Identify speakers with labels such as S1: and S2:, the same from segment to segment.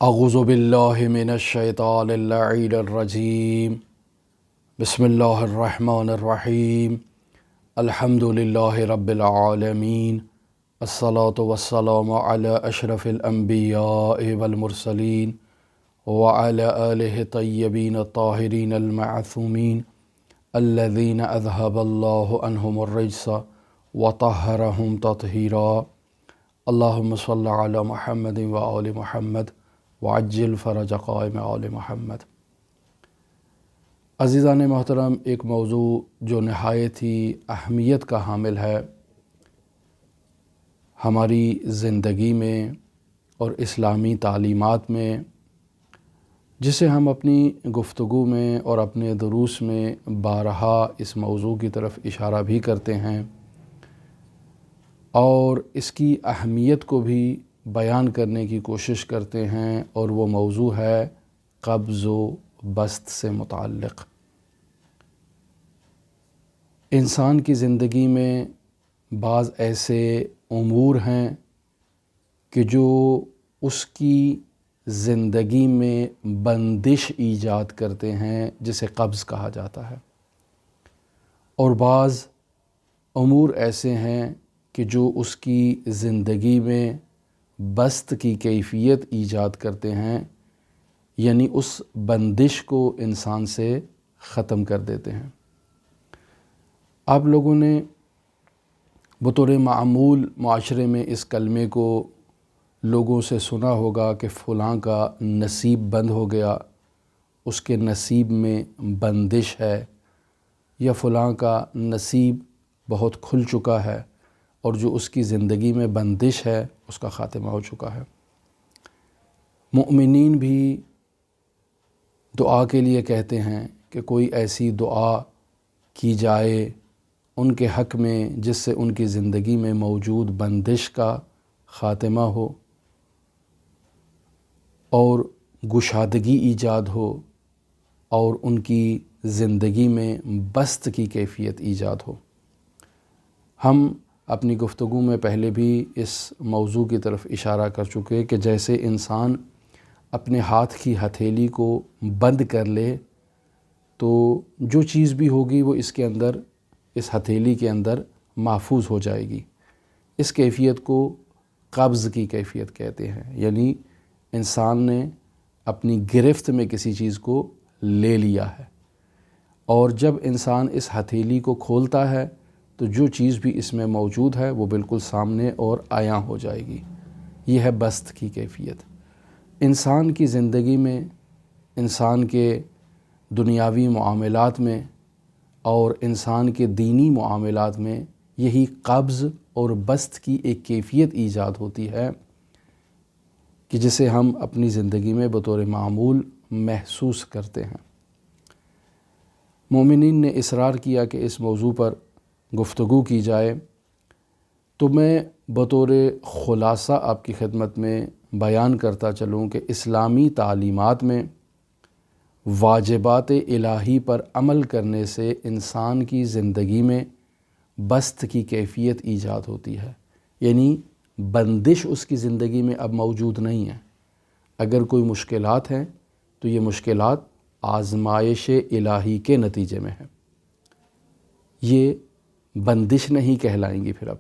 S1: اعوذ باللہ من الشیطان اللعین الرجیم بسم اللہ الرحمن الرحیم الحمد للہ رب العالمین الصلاة والسلام علی اشرف الانبیاء والمرسلین وعلی آلہ طیبین الطاہرین المعصومین الذین اذہب اللہ عنہم الرجس وطہرہم تطہیرا اللہم صلی علی محمد وآل محمد وعجل فرج قائم آل محمد۔ عزیزان محترم، ایک موضوع جو نہایت ہی اہمیت کا حامل ہے ہماری زندگی میں اور اسلامی تعلیمات میں، جسے ہم اپنی گفتگو میں اور اپنے دروس میں بارہا اس موضوع کی طرف اشارہ بھی کرتے ہیں اور اس کی اہمیت کو بھی بیان کرنے کی کوشش کرتے ہیں، اور وہ موضوع ہے قبض و بسط سے متعلق۔ انسان کی زندگی میں بعض ایسے امور ہیں کہ جو اس کی زندگی میں بندش ایجاد کرتے ہیں، جسے قبض کہا جاتا ہے، اور بعض امور ایسے ہیں کہ جو اس کی زندگی میں بسط کی کیفیت ایجاد کرتے ہیں، یعنی اس بندش کو انسان سے ختم کر دیتے ہیں۔ آپ لوگوں نے بطور معمول معاشرے میں اس کلمے کو لوگوں سے سنا ہوگا کہ فلاں کا نصیب بند ہو گیا، اس کے نصیب میں بندش ہے، یا فلاں کا نصیب بہت کھل چکا ہے اور جو اس کی زندگی میں بندش ہے اس کا خاتمہ ہو چکا ہے۔ مومنین بھی دعا کے لیے کہتے ہیں کہ کوئی ایسی دعا کی جائے ان کے حق میں جس سے ان کی زندگی میں موجود بندش کا خاتمہ ہو اور گشادگی ایجاد ہو اور ان کی زندگی میں بسط کی کیفیت ایجاد ہو۔ ہم اپنی گفتگو میں پہلے بھی اس موضوع کی طرف اشارہ کر چکے کہ جیسے انسان اپنے ہاتھ کی ہتھیلی کو بند کر لے تو جو چیز بھی ہوگی وہ اس کے اندر، اس ہتھیلی کے اندر محفوظ ہو جائے گی۔ اس کیفیت کو قبض کی کیفیت کہتے ہیں، یعنی انسان نے اپنی گرفت میں کسی چیز کو لے لیا ہے، اور جب انسان اس ہتھیلی کو کھولتا ہے تو جو چیز بھی اس میں موجود ہے وہ بالکل سامنے اور عیاں ہو جائے گی۔ یہ ہے بسط کی کیفیت۔ انسان کی زندگی میں، انسان کے دنیاوی معاملات میں اور انسان کے دینی معاملات میں یہی قبض اور بسط کی ایک کیفیت ایجاد ہوتی ہے کہ جسے ہم اپنی زندگی میں بطور معمول محسوس کرتے ہیں۔ مومنین نے اصرار کیا کہ اس موضوع پر گفتگو کی جائے، تو میں بطور خلاصہ آپ کی خدمت میں بیان کرتا چلوں کہ اسلامی تعلیمات میں واجبات الہی پر عمل کرنے سے انسان کی زندگی میں بسط کی کیفیت ایجاد ہوتی ہے، یعنی بندش اس کی زندگی میں اب موجود نہیں ہے۔ اگر کوئی مشکلات ہیں تو یہ مشکلات آزمائش الہی کے نتیجے میں ہیں، یہ بندش نہیں کہلائیں گی پھر اب۔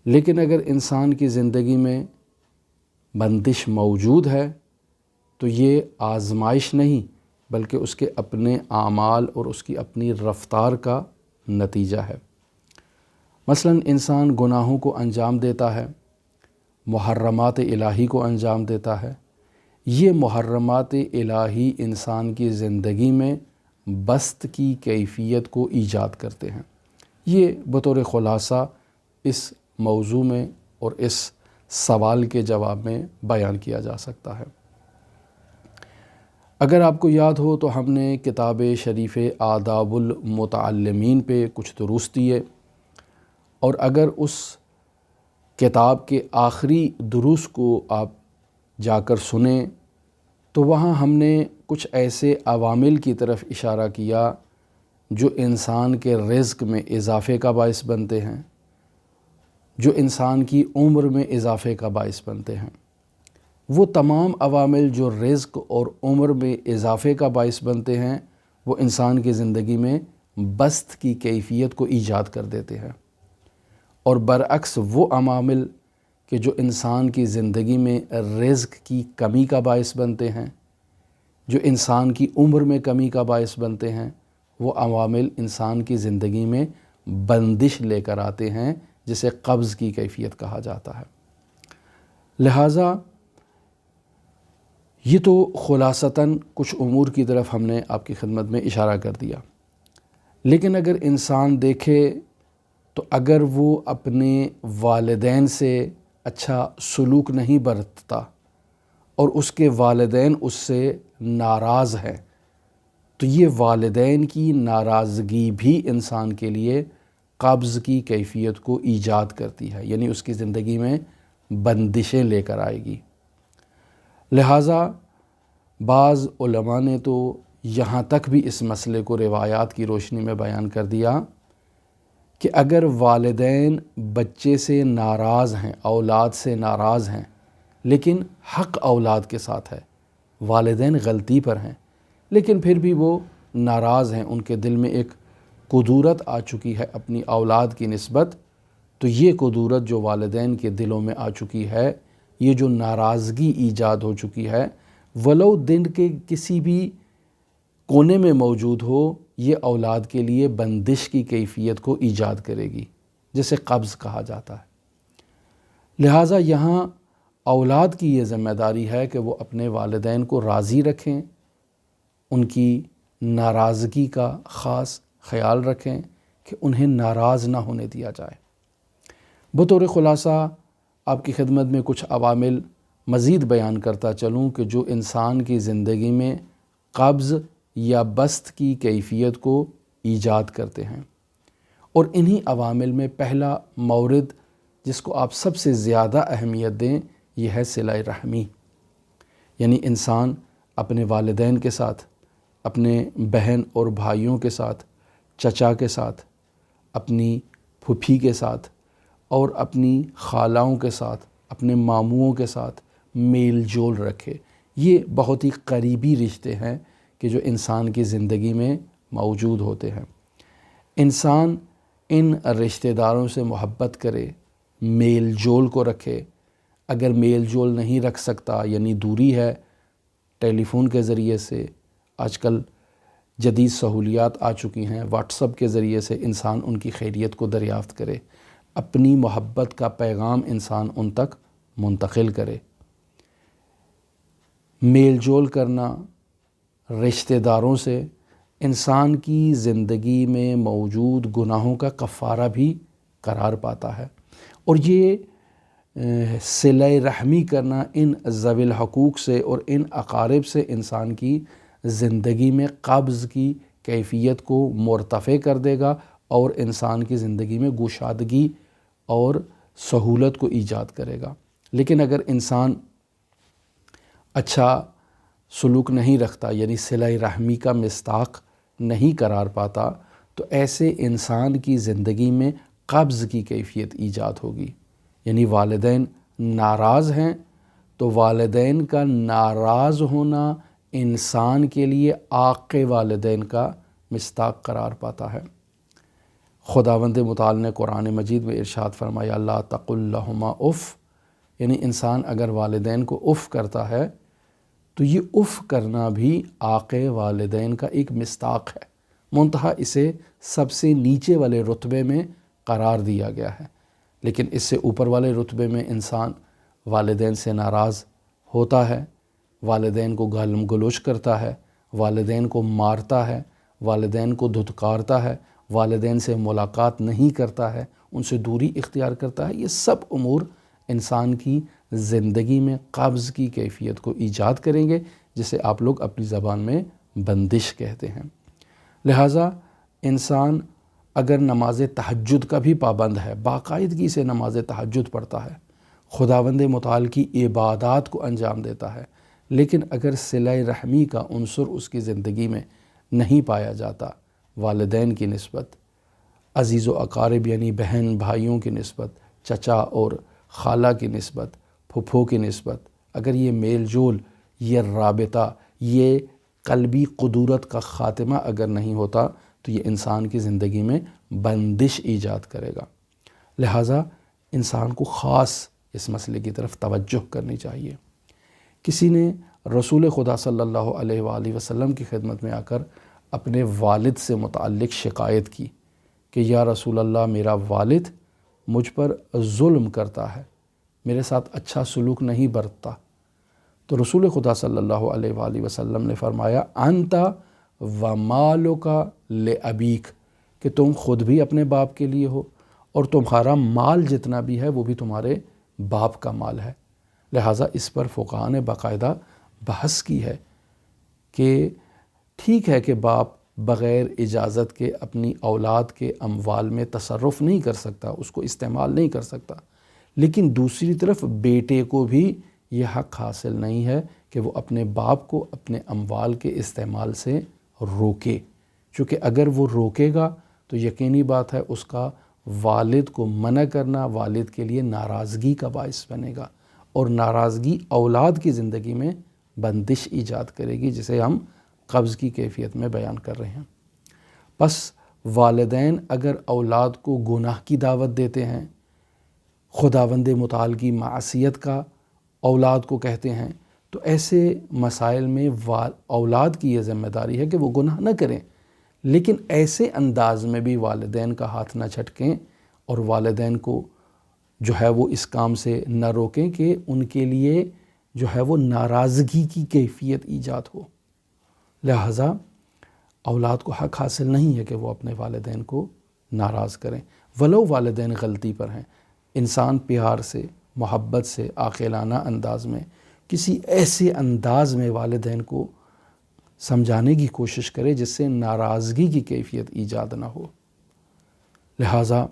S1: لیکن اگر انسان کی زندگی میں بندش موجود ہے تو یہ آزمائش نہیں بلکہ اس کے اپنے اعمال اور اس کی اپنی رفتار کا نتیجہ ہے۔ مثلا انسان گناہوں کو انجام دیتا ہے، محرمات الہی کو انجام دیتا ہے، یہ محرمات الہی انسان کی زندگی میں بسط کی کیفیت کو ایجاد کرتے ہیں۔ یہ بطور خلاصہ اس موضوع میں اور اس سوال کے جواب میں بیان کیا جا سکتا ہے۔ اگر آپ کو یاد ہو تو ہم نے کتاب شریف آداب المتعلمین پہ کچھ دروس دیے، اور اگر اس کتاب کے آخری دروس کو آپ جا کر سنیں تو وہاں ہم نے کچھ ایسے عوامل کی طرف اشارہ کیا جو انسان کے رزق میں اضافے کا باعث بنتے ہیں، جو انسان کی عمر میں اضافے کا باعث بنتے ہیں۔ وہ تمام عوامل جو رزق اور عمر میں اضافے کا باعث بنتے ہیں وہ انسان کی زندگی میں بسط کی کیفیت کو ایجاد کر دیتے ہیں، اور برعکس وہ عوامل کہ جو انسان کی زندگی میں رزق کی کمی کا باعث بنتے ہیں، جو انسان کی عمر میں کمی کا باعث بنتے ہیں، وہ عوامل انسان کی زندگی میں بندش لے کر آتے ہیں، جسے قبض کی کیفیت کہا جاتا ہے۔ لہٰذا یہ تو خلاصتاً کچھ امور کی طرف ہم نے آپ کی خدمت میں اشارہ کر دیا، لیکن اگر انسان دیکھے تو اگر وہ اپنے والدین سے اچھا سلوک نہیں برتتا اور اس کے والدین اس سے ناراض ہیں، تو یہ والدین کی ناراضگی بھی انسان کے لیے قبض کی کیفیت کو ایجاد کرتی ہے، یعنی اس کی زندگی میں بندشیں لے کر آئے گی۔ لہٰذا بعض علماء نے تو یہاں تک بھی اس مسئلے کو روایات کی روشنی میں بیان کر دیا کہ اگر والدین بچے سے ناراض ہیں، اولاد سے ناراض ہیں، لیکن حق اولاد کے ساتھ ہے، والدین غلطی پر ہیں لیکن پھر بھی وہ ناراض ہیں، ان کے دل میں ایک کدورت آ چکی ہے اپنی اولاد کی نسبت، تو یہ کدورت جو والدین کے دلوں میں آ چکی ہے، یہ جو ناراضگی ایجاد ہو چکی ہے، ولو دن کے کسی بھی کونے میں موجود ہو، یہ اولاد کے لیے بندش کی کیفیت کو ایجاد کرے گی، جسے قبض کہا جاتا ہے۔ لہٰذا یہاں اولاد کی یہ ذمہ داری ہے کہ وہ اپنے والدین کو راضی رکھیں، ان کی ناراضگی کا خاص خیال رکھیں کہ انہیں ناراض نہ ہونے دیا جائے۔ بطور خلاصہ آپ کی خدمت میں کچھ عوامل مزید بیان کرتا چلوں کہ جو انسان کی زندگی میں قبض یا بسط کی کیفیت کو ایجاد کرتے ہیں، اور انہی عوامل میں پہلا مورد جس کو آپ سب سے زیادہ اہمیت دیں یہ ہے صلہ رحمی، یعنی انسان اپنے والدین کے ساتھ، اپنے بہن اور بھائیوں کے ساتھ، چچا کے ساتھ، اپنی پھوپھی کے ساتھ اور اپنی خالاؤں کے ساتھ، اپنے ماموؤں کے ساتھ میل جول رکھے۔ یہ بہت ہی قریبی رشتے ہیں کہ جو انسان کی زندگی میں موجود ہوتے ہیں۔ انسان ان رشتہ داروں سے محبت کرے، میل جول کو رکھے۔ اگر میل جول نہیں رکھ سکتا، یعنی دوری ہے، ٹیلی فون کے ذریعے سے، آج کل جدید سہولیات آ چکی ہیں، واٹس ایپ کے ذریعے سے انسان ان کی خیریت کو دریافت کرے، اپنی محبت کا پیغام انسان ان تک منتقل کرے۔ میل جول کرنا رشتہ داروں سے انسان کی زندگی میں موجود گناہوں کا کفارہ بھی قرار پاتا ہے، اور یہ صلہ رحمی کرنا ان ذوی الحقوق سے اور ان اقارب سے انسان کی زندگی میں قبض کی کیفیت کو مرتفع کر دے گا اور انسان کی زندگی میں گشادگی اور سہولت کو ایجاد کرے گا۔ لیکن اگر انسان اچھا سلوک نہیں رکھتا، یعنی صلہ رحمی کا مصداق نہیں قرار پاتا، تو ایسے انسان کی زندگی میں قبض کی کیفیت ایجاد ہوگی، یعنی والدین ناراض ہیں تو والدین کا ناراض ہونا انسان کے لیے عاق والدین کا مصداق قرار پاتا ہے۔ خداوند متعال نے قرآن مجید میں ارشاد فرمایا لا تقل لہما اف، یعنی انسان اگر والدین کو اف کرتا ہے تو یہ اف کرنا بھی عاق والدین کا ایک مصداق ہے، منتہا اسے سب سے نیچے والے رتبے میں قرار دیا گیا ہے۔ لیکن اس سے اوپر والے رتبے میں انسان والدین سے ناراض ہوتا ہے، والدین کو گالم گلوچ کرتا ہے، والدین کو مارتا ہے، والدین کو دھتکارتا ہے، والدین سے ملاقات نہیں کرتا ہے، ان سے دوری اختیار کرتا ہے۔ یہ سب امور انسان کی زندگی میں قبض کی کیفیت کو ایجاد کریں گے، جسے آپ لوگ اپنی زبان میں بندش کہتے ہیں۔ لہٰذا انسان اگر نماز تہجد کا بھی پابند ہے، باقاعدگی سے نماز تہجد پڑھتا ہے، خداوند متعال کی عبادات کو انجام دیتا ہے، لیکن اگر صلہ رحمی کا عنصر اس کی زندگی میں نہیں پایا جاتا، والدین کی نسبت، عزیز و اقارب یعنی بہن بھائیوں کی نسبت، چچا اور خالہ کی نسبت، پھپھو کی نسبت، اگر یہ میل جول، یہ رابطہ، یہ قلبی قدورت کا خاتمہ اگر نہیں ہوتا تو یہ انسان کی زندگی میں بندش ایجاد کرے گا۔ لہٰذا انسان کو خاص اس مسئلے کی طرف توجہ کرنی چاہیے۔ کسی نے رسول خدا صلی اللہ علیہ وآلہ وسلم کی خدمت میں آ کر اپنے والد سے متعلق شکایت کی کہ یا رسول اللہ، میرا والد مجھ پر ظلم کرتا ہے، میرے ساتھ اچھا سلوک نہیں برتتا۔ تو رسول خدا صلی اللہ علیہ وآلہ وسلم نے فرمایا انت و مالک لابیک، کہ تم خود بھی اپنے باپ کے لیے ہو اور تمہارا مال جتنا بھی ہے وہ بھی تمہارے باپ کا مال ہے۔ لہٰذا اس پر فقہاء نے باقاعدہ بحث کی ہے کہ ٹھیک ہے کہ باپ بغیر اجازت کے اپنی اولاد کے اموال میں تصرف نہیں کر سکتا، اس کو استعمال نہیں کر سکتا، لیکن دوسری طرف بیٹے کو بھی یہ حق حاصل نہیں ہے کہ وہ اپنے باپ کو اپنے اموال کے استعمال سے روکے، چونکہ اگر وہ روکے گا تو یقینی بات ہے اس کا والد کو منع کرنا والد کے لیے ناراضگی کا باعث بنے گا، اور ناراضگی اولاد کی زندگی میں بندش ایجاد کرے گی، جسے ہم قبض کی کیفیت میں بیان کر رہے ہیں۔ پس والدین اگر اولاد کو گناہ کی دعوت دیتے ہیں، خداوند متعال کی معصیت کا اولاد کو کہتے ہیں، تو ایسے مسائل میں اولاد کی یہ ذمہ داری ہے کہ وہ گناہ نہ کریں، لیکن ایسے انداز میں بھی والدین کا ہاتھ نہ چھٹکیں اور والدین کو جو ہے وہ اس کام سے نہ روکیں کہ ان کے لیے جو ہے وہ ناراضگی کی کیفیت ایجاد ہو۔ لہٰذا اولاد کو حق حاصل نہیں ہے کہ وہ اپنے والدین کو ناراض کریں، ولو والدین غلطی پر ہیں۔ انسان پیار سے، محبت سے، عاقلانہ انداز میں، کسی ایسے انداز میں والدین کو سمجھانے کی کوشش کرے جس سے ناراضگی کی کیفیت ایجاد نہ ہو۔ لہٰذا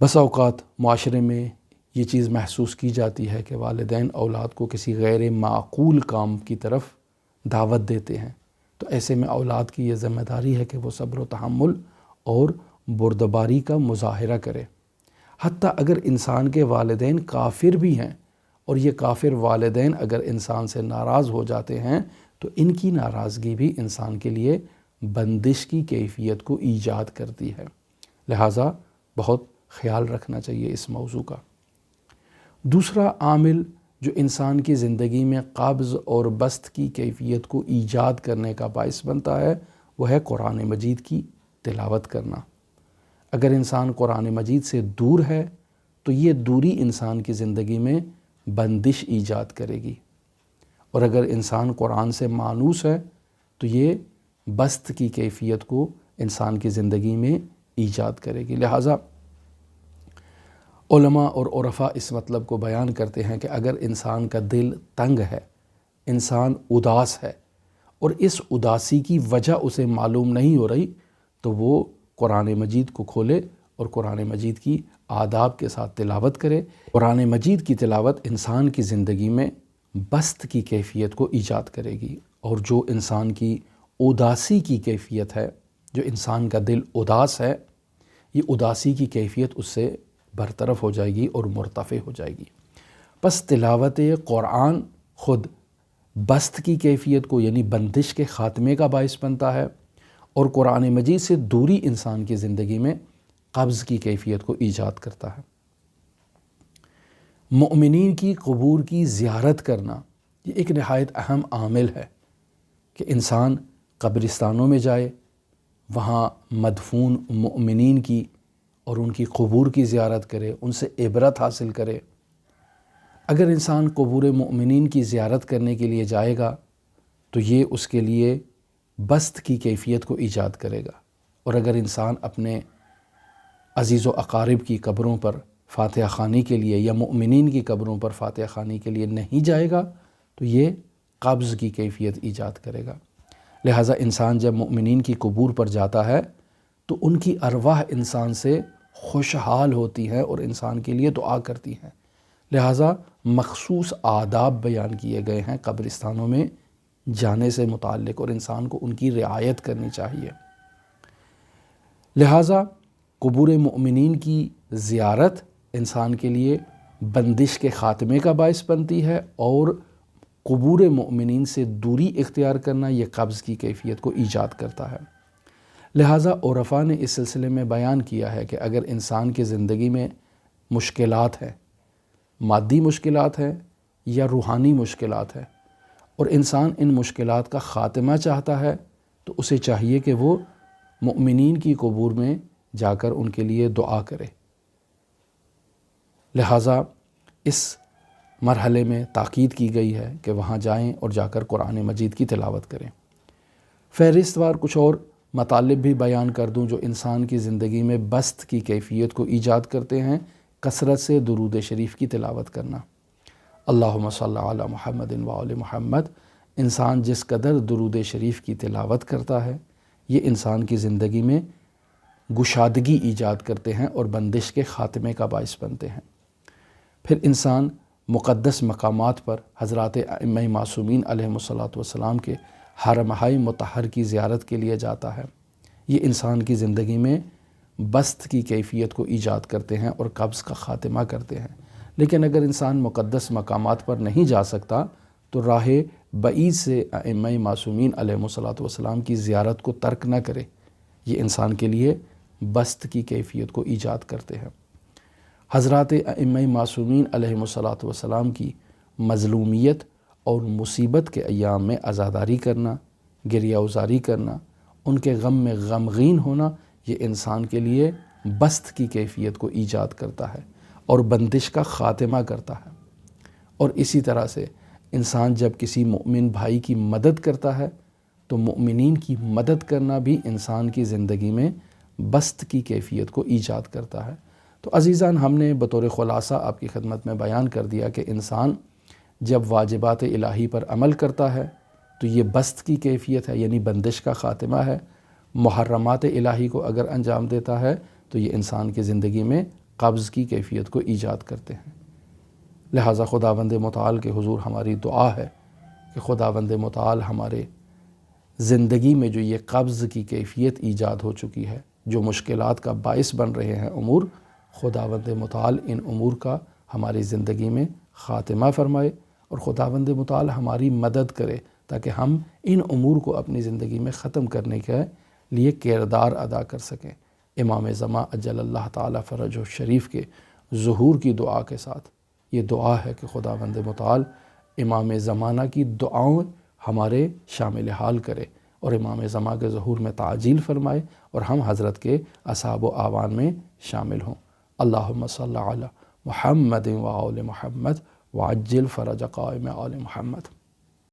S1: بس اوقات معاشرے میں یہ چیز محسوس کی جاتی ہے کہ والدین اولاد کو کسی غیر معقول کام کی طرف دعوت دیتے ہیں، تو ایسے میں اولاد کی یہ ذمہ داری ہے کہ وہ صبر و تحمل اور بردباری کا مظاہرہ کرے۔ حتیٰ اگر انسان کے والدین کافر بھی ہیں اور یہ کافر والدین اگر انسان سے ناراض ہو جاتے ہیں تو ان کی ناراضگی بھی انسان کے لیے بندش کی کیفیت کو ایجاد کرتی ہے۔ لہٰذا بہت خیال رکھنا چاہیے اس موضوع کا۔ دوسرا عامل جو انسان کی زندگی میں قبض اور بسط کی کیفیت کو ایجاد کرنے کا باعث بنتا ہے وہ ہے قرآن مجید کی تلاوت کرنا۔ اگر انسان قرآن مجید سے دور ہے تو یہ دوری انسان کی زندگی میں بندش ایجاد کرے گی، اور اگر انسان قرآن سے مانوس ہے تو یہ بسط کی کیفیت کو انسان کی زندگی میں ایجاد کرے گی۔ لہٰذا علماء اور عرفاء اس مطلب کو بیان کرتے ہیں کہ اگر انسان کا دل تنگ ہے، انسان اداس ہے اور اس اداسی کی وجہ اسے معلوم نہیں ہو رہی، تو وہ قرآن مجید کو کھولے اور قرآن مجید کی آداب کے ساتھ تلاوت کرے۔ قرآن مجید کی تلاوت انسان کی زندگی میں بسط کی کیفیت کو ایجاد کرے گی، اور جو انسان کی اداسی کی کیفیت ہے، جو انسان کا دل اداس ہے، یہ اداسی کی کیفیت اس سے برطرف ہو جائے گی اور مرتفع ہو جائے گی۔ پس تلاوت قرآن خود بسط کی کیفیت کو یعنی بندش کے خاتمے کا باعث بنتا ہے، اور قرآن مجید سے دوری انسان کی زندگی میں قبض کی کیفیت کو ایجاد کرتا ہے۔ مؤمنین کی قبور کی زیارت کرنا یہ ایک نہایت اہم عامل ہے کہ انسان قبرستانوں میں جائے، وہاں مدفون مؤمنین کی اور ان کی قبور کی زیارت کرے، ان سے عبرت حاصل کرے۔ اگر انسان قبور مؤمنین کی زیارت کرنے کے لیے جائے گا تو یہ اس کے لیے بسط کی کیفیت کو ایجاد کرے گا، اور اگر انسان اپنے عزیز و اقارب کی قبروں پر فاتحہ خوانی کے لیے یا مؤمنین کی قبروں پر فاتحہ خوانی کے لیے نہیں جائے گا تو یہ قبض کی کیفیت ایجاد کرے گا۔ لہٰذا انسان جب مؤمنین کی قبور پر جاتا ہے تو ان کی ارواح انسان سے خوشحال ہوتی ہیں اور انسان کے لیے دعا کرتی ہیں۔ لہٰذا مخصوص آداب بیان کیے گئے ہیں قبرستانوں میں جانے سے متعلق، اور انسان کو ان کی رعایت کرنی چاہیے۔ لہٰذا قبور مؤمنین کی زیارت انسان کے لیے بندش کے خاتمے کا باعث بنتی ہے، اور قبور مؤمنین سے دوری اختیار کرنا یہ قبض کی کیفیت کو ایجاد کرتا ہے۔ لہٰذا عرفاء نے اس سلسلے میں بیان کیا ہے کہ اگر انسان کی زندگی میں مشکلات ہیں، مادی مشکلات ہیں یا روحانی مشکلات ہیں، اور انسان ان مشکلات کا خاتمہ چاہتا ہے، تو اسے چاہیے کہ وہ مؤمنین کی قبور میں جا کر ان کے لیے دعا کرے۔ لہٰذا اس مرحلے میں تاکید کی گئی ہے کہ وہاں جائیں اور جا کر قرآن مجید کی تلاوت کریں۔ فہرست وار کچھ اور مطالب بھی بیان کر دوں جو انسان کی زندگی میں بسط کی کیفیت کو ایجاد کرتے ہیں۔ کثرت سے درود شریف کی تلاوت کرنا، اللہم صلی علی محمد و آل محمد۔ انسان جس قدر درود شریف کی تلاوت کرتا ہے، یہ انسان کی زندگی میں گشادگی ایجاد کرتے ہیں اور بندش کے خاتمے کا باعث بنتے ہیں۔ پھر انسان مقدس مقامات پر حضرات ائمہ معصومین علیہم الصلاۃ والسلام کے حرمہائے مطہر کی زیارت کے لیے جاتا ہے۔ یہ انسان کی زندگی میں بسط کی کیفیت کو ایجاد کرتے ہیں اور قبض کا خاتمہ کرتے ہیں۔ لیکن اگر انسان مقدس مقامات پر نہیں جا سکتا تو راہ بعید سے ائمہ معصومین علیہم الصلاۃ والسلام کی زیارت کو ترک نہ کرے، یہ انسان کے لیے بسط کی کیفیت کو ایجاد کرتے ہیں۔ حضرات ائمہ معصومین علیہم الصلاۃ والسلام کی مظلومیت اور مصیبت کے ایام میں عزاداری کرنا، گریہ ازاری کرنا، ان کے غم میں غمگین ہونا، یہ انسان کے لیے بسط کی کیفیت کو ایجاد کرتا ہے اور بندش کا خاتمہ کرتا ہے۔ اور اسی طرح سے انسان جب کسی مؤمن بھائی کی مدد کرتا ہے تو مؤمنین کی مدد کرنا بھی انسان کی زندگی میں بسط کی کیفیت کو ایجاد کرتا ہے۔ تو عزیزان، ہم نے بطور خلاصہ آپ کی خدمت میں بیان کر دیا کہ انسان جب واجبات الہی پر عمل کرتا ہے تو یہ بسط کی کیفیت ہے، یعنی بندش کا خاتمہ ہے۔ محرمات الہی کو اگر انجام دیتا ہے تو یہ انسان کی زندگی میں قبض کی کیفیت کو ایجاد کرتے ہیں۔ لہٰذا خداوند متعال کے حضور ہماری دعا ہے کہ خداوند متعال ہمارے زندگی میں جو یہ قبض کی کیفیت ایجاد ہو چکی ہے، جو مشکلات کا باعث بن رہے ہیں امور، خداوند متعال ان امور کا ہماری زندگی میں خاتمہ فرمائے اور خداوند متعال ہماری مدد کرے تاکہ ہم ان امور کو اپنی زندگی میں ختم کرنے کے لیے کردار ادا کر سکیں۔ امام زمان اجل اللہ تعالی فرجہ شریف کے ظہور کی دعا کے ساتھ یہ دعا ہے کہ خداوند متعال امام زمانہ کی دعاؤں ہمارے شامل حال کرے اور امام زمان کے ظہور میں تعجیل فرمائے اور ہم حضرت کے اصحاب و اعوان میں شامل ہوں۔ اللہم صلی علی محمد و آل محمد وعجل فرج قائم آل محمد۔